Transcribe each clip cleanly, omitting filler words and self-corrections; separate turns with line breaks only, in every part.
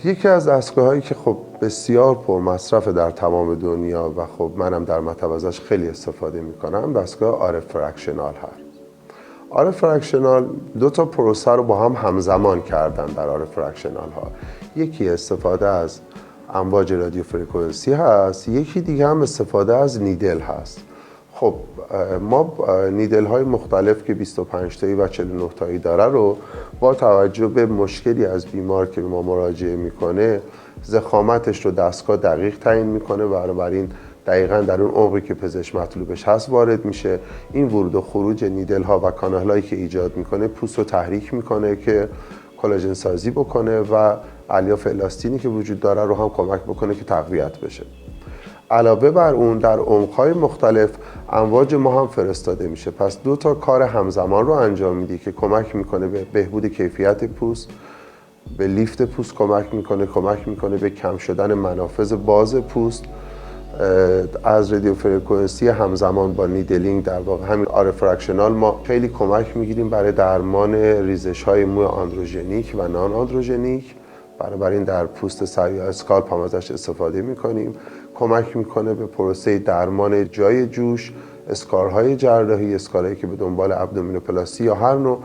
یکی از دستگاه‌هایی که خب بسیار پرمصرفه در تمام دنیا و خب منم در مطب ازش خیلی استفاده میکنم، دستگاه آر فرکشنال هست. آر فرکشنال دو تا پروسه رو با هم همزمان کردن در آر فرکشنال ها. یکی استفاده از امواج رادیو فرکانسی هست، یکی دیگه هم استفاده از نیدل هست. خب ما نیدل های مختلف که 25 تایی و 49 تایی داره رو با توجه به مشکلی از بیمار که به ما مراجعه میکنه ضخامتش رو دستگاه دقیق تعیین میکنه و بنابراین دقیقاً در اون عمقی که پزشک مطلوبش هست وارد میشه. این ورود و خروج نیدل ها و کانال هایی که ایجاد میکنه پوست رو تحریک میکنه که کلاژن سازی بکنه و الیاف الاستینی که وجود داره رو هم کمک بکنه که تقویت بشه. علاوه بر اون در عمق‌های مختلف امواج ما هم فرستاده میشه. پس دو تا کار همزمان رو انجام میدی که کمک میکنه به بهبود کیفیت پوست، به لیفت پوست کمک میکنه به کم شدن منافذ باز پوست از رادیو فرکانسی همزمان با نیدلینگ. در واقع همین آر فرکشنال ما خیلی کمک میگیریم برای درمان ریزش های موی آندروژنیک و نان آندروژنیک. بنابراین در پوست سر یا اسکالپ هم ازش استفاده میکنیم. کمک میکنه به پروسه درمان جای جوش، اسکارهای جراحی، اسکارهایی که به دنبال ابدومینوپلاستی یا هر نوع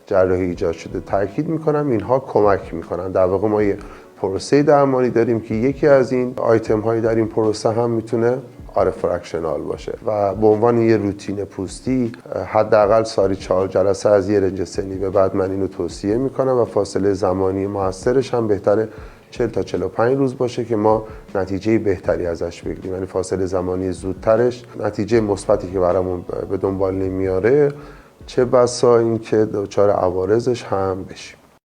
جراحی ایجاد شده. تاکید میکنم اینها کمک میکنن. در واقع ما یه پروسه درمانی داریم که یکی از این آیتم هایی در این پروسه هم میتونه آر فرکشنال باشه و به عنوان یه روتین پوستی حداقل سالی 4 جلسه از یه رنج سنی به بعد من اینو توصیه میکنم و فاصله زمانی موثرش هم بهتره 40 تا 45 روز باشه که ما نتیجه بهتری ازش بگیریم. یعنی فاصله زمانی زودترش نتیجه مثبتی که برامون به دنبال نمیاره، چه بسا این که دچار عوارضش هم بشیم.